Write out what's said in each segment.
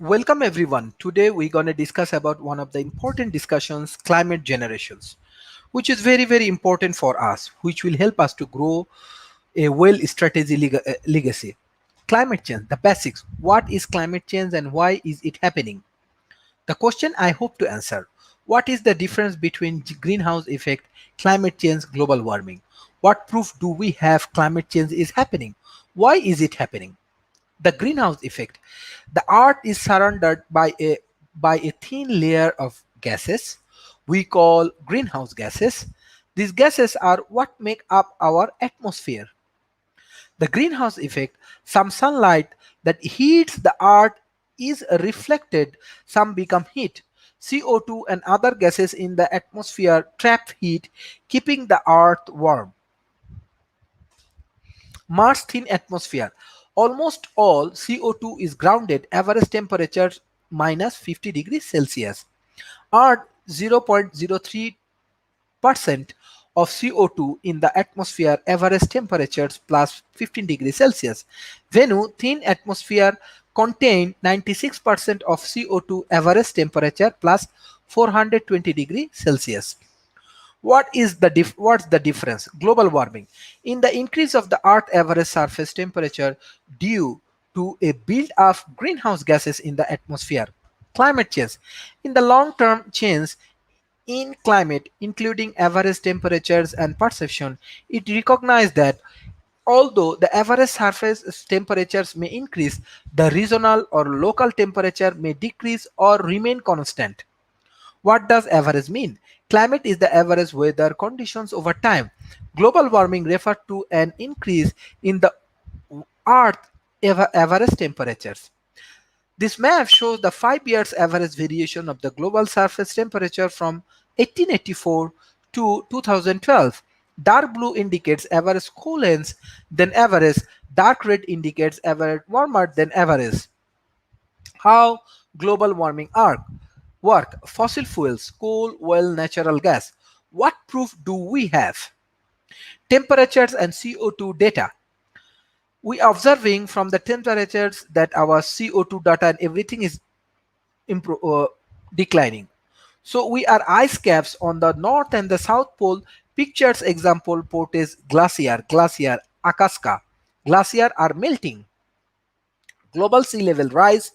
Welcome everyone. Today we're going to discuss about one of the important discussions, climate generations, which is very important for us, which will help us to grow a well strategy legacy. Climate change, the basics. What is climate change and why is it happening? The question I hope to answer. What is the difference between greenhouse effect, climate change, global warming? What proof do we have climate change is happening? Why is it happening? The greenhouse effect. The earth is surrounded by a thin layer of gases we call greenhouse gases. These gases are what make up our atmosphere. The greenhouse effect, some sunlight that heats the earth is reflected, some become heat. CO2 and other gases in the atmosphere trap heat, keeping the earth warm. Mars thin atmosphere. Almost all CO2 is grounded, average temperature minus 50 degrees Celsius. Earth 0.03% of CO2 in the atmosphere, average temperatures plus 15 degrees Celsius. Venus thin atmosphere contain 96% of CO2, average temperature plus 420 degrees Celsius. What's the difference? Global warming. In the increase of the Earth average surface temperature due to a build of greenhouse gases in the atmosphere. Climate change. In the long-term change in climate, including average temperatures and perception, it recognizes that although the average surface temperatures may increase, the regional or local temperature may decrease or remain constant. What does average mean? Climate is the average weather conditions over time. Global warming refers to an increase in the Earth average temperatures. This map shows the 5 years average variation of the global surface temperature from 1884 to 2012. Dark blue indicates average coolness than average. Dark red indicates average warmer than average. How global warming work? Fossil fuels, coal, oil, natural gas. What proof do we have? Temperatures and CO2 data. We are observing from the temperatures that our CO2 data and everything is declining. So we are ice caps on the north and the south pole. Pictures example portrays glacier, Akaska. Glacier are melting. Global sea level rise.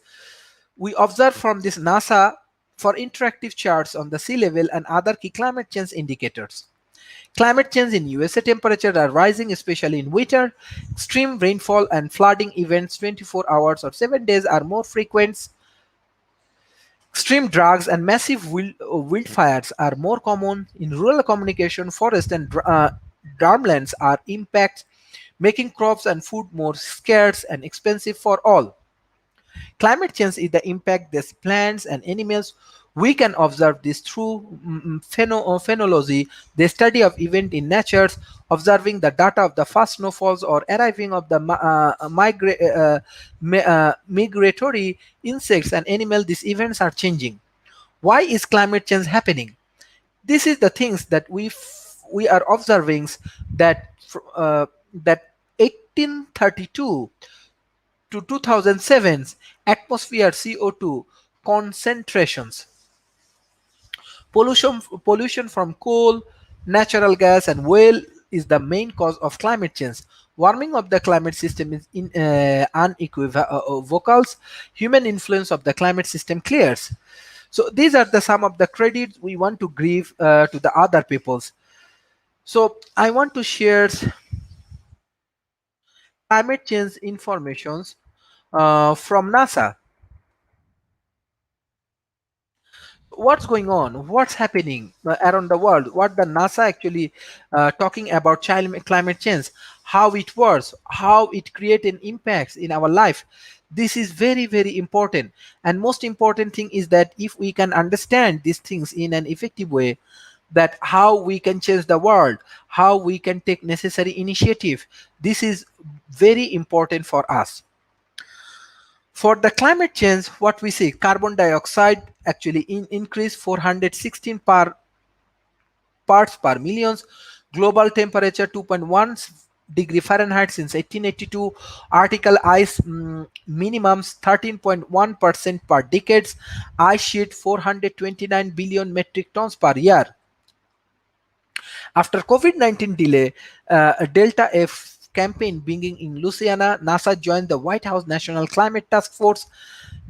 We observe from this NASA for interactive charts on the sea level and other key climate change indicators. Climate change in USA temperatures are rising, especially in winter. Extreme rainfall and flooding events 24 hours or 7 days are more frequent. Extreme droughts and massive wildfires are more common. In rural communication, forest and farmlands are impacted, making crops and food more scarce and expensive for all. Climate change is the impact that plants and animals. We can observe this through phenology, the study of event in nature, observing the data of the first snowfalls or arriving of the migratory insects and animals. These events are changing. Why is climate change happening? This is the things that we are observing that that 1832 to 2007 atmosphere CO2 concentrations. Pollution from coal, natural gas, and oil is the main cause of climate change. Warming of the climate system is unequivocal. Human influence of the climate system clears. So these are the some of the credits we want to give to the other peoples. So I want to share climate change informations from NASA. What's going on, what's happening around the world, what the NASA actually talking about climate change, how it works, how it create an impacts in our life. This is very important, and most important thing is that if we can understand these things in an effective way, that how we can change the world, how we can take necessary initiative, this is very important for us. For the climate change, what we see, carbon dioxide actually increase 416 parts per million, global temperature 2.1 degree Fahrenheit since 1882. Article ice minimums 13.1% per decades. Ice sheet 429 billion metric tons per year. After COVID-19 delay, a Delta F campaign beginning in Louisiana, NASA joined the White House National Climate Task Force.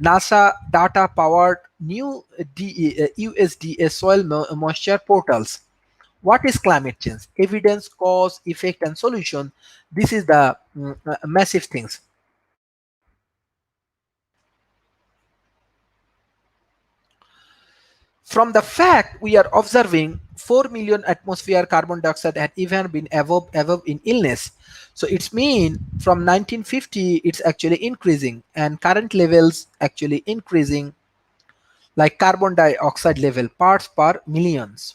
NASA data powered new USDA soil moisture portals. What is climate change? Evidence, cause, effect, and solution. This is the massive things. From the fact we are observing 4 million atmosphere carbon dioxide had even been above in illness. So it's mean from 1950 it's actually increasing and current levels actually increasing like carbon dioxide level parts per millions.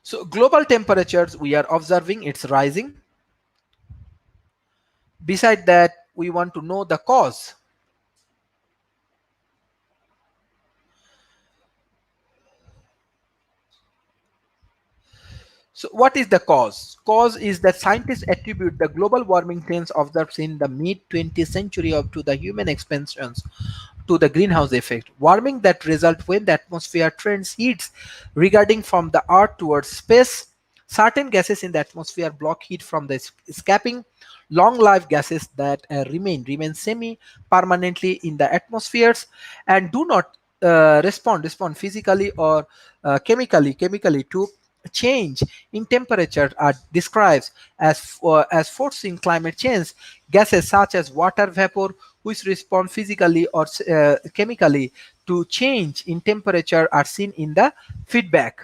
So global temperatures we are observing it's rising. Beside that we want to know the cause. So what is the cause? Cause is that scientists attribute the global warming trends observed in the mid 20th century up to the human expansions to the greenhouse effect. Warming that result when the atmosphere trends heats regarding from the earth towards space. Certain gases in the atmosphere block heat from the escaping. Long life gases that remain semi permanently in the atmospheres and do not respond physically or chemically to change in temperature are described as forcing climate change. Gases such as water vapor, which respond physically or chemically to change in temperature, are seen in the feedback.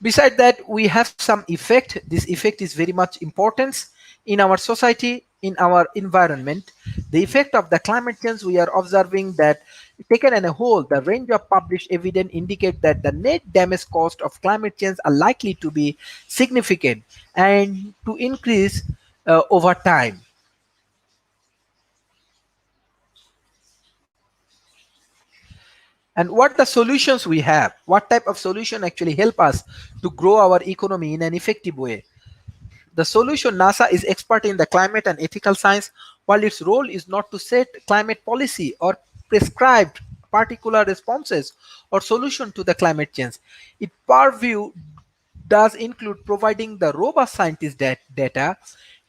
Beside that, we have some effect. This effect is very much important in our society, in our environment. The effect of the climate change we are observing that taken as a whole, the range of published evidence indicate that the net damage cost of climate change are likely to be significant and to increase over time. And what the solutions we have, what type of solution actually help us to grow our economy in an effective way. The solution: NASA is expert in the climate and ethical science, while its role is not to set climate policy or prescribe particular responses or solution to the climate change. Its purview does include providing the robust scientist data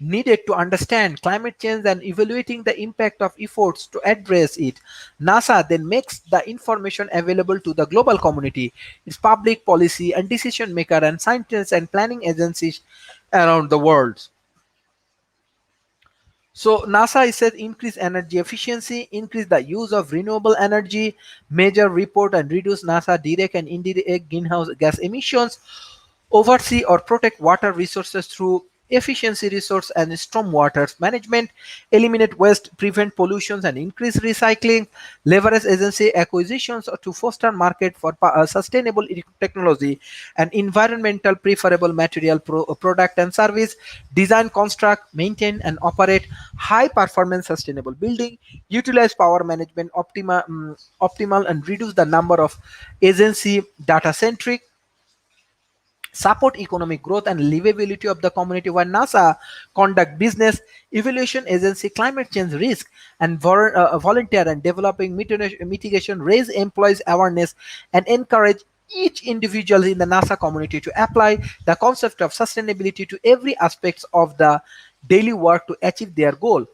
needed to understand climate change and evaluating the impact of efforts to address it. NASA then makes the information available to the global community, its public policy and decision maker and scientists and planning agencies around the world. So NASA is said increase energy efficiency, increase the use of renewable energy, measure, report and reduce NASA direct and indirect greenhouse gas emissions, oversee or protect water resources through efficiency resource and stormwater management, eliminate waste, prevent pollutions and increase recycling, leverage agency acquisitions to foster market for sustainable technology and environmental preferable material product and service, design, construct, maintain and operate high performance sustainable building, utilize power management optimal and reduce the number of agency data centric, support economic growth and livability of the community, while NASA conduct business evaluation agency climate change risk and volunteer and developing mitigation, raise employees awareness and encourage each individual in the NASA community to apply the concept of sustainability to every aspects of the daily work to achieve their goal.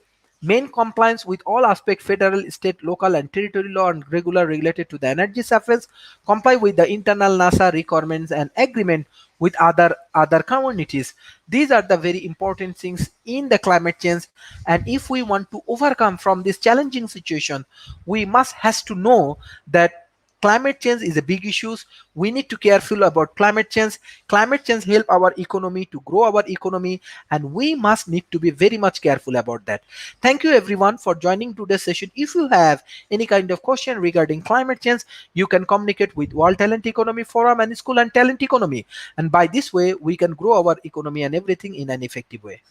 Main compliance with all aspects federal, state, local and territorial law and regular related to the energy surface, comply with the internal NASA requirements and agreement with other communities. These are the very important things in the climate change, and if we want to overcome from this challenging situation, we must has to know that Climate change is a big issue. We need to careful about climate change. Climate change help our economy to grow our economy, and we must need to be very much careful about that. Thank you everyone for joining today's session. If you have any kind of question regarding climate change, you can communicate with World Talent Economy Forum and School and Talent Economy, and by this way we can grow our economy and everything in an effective way.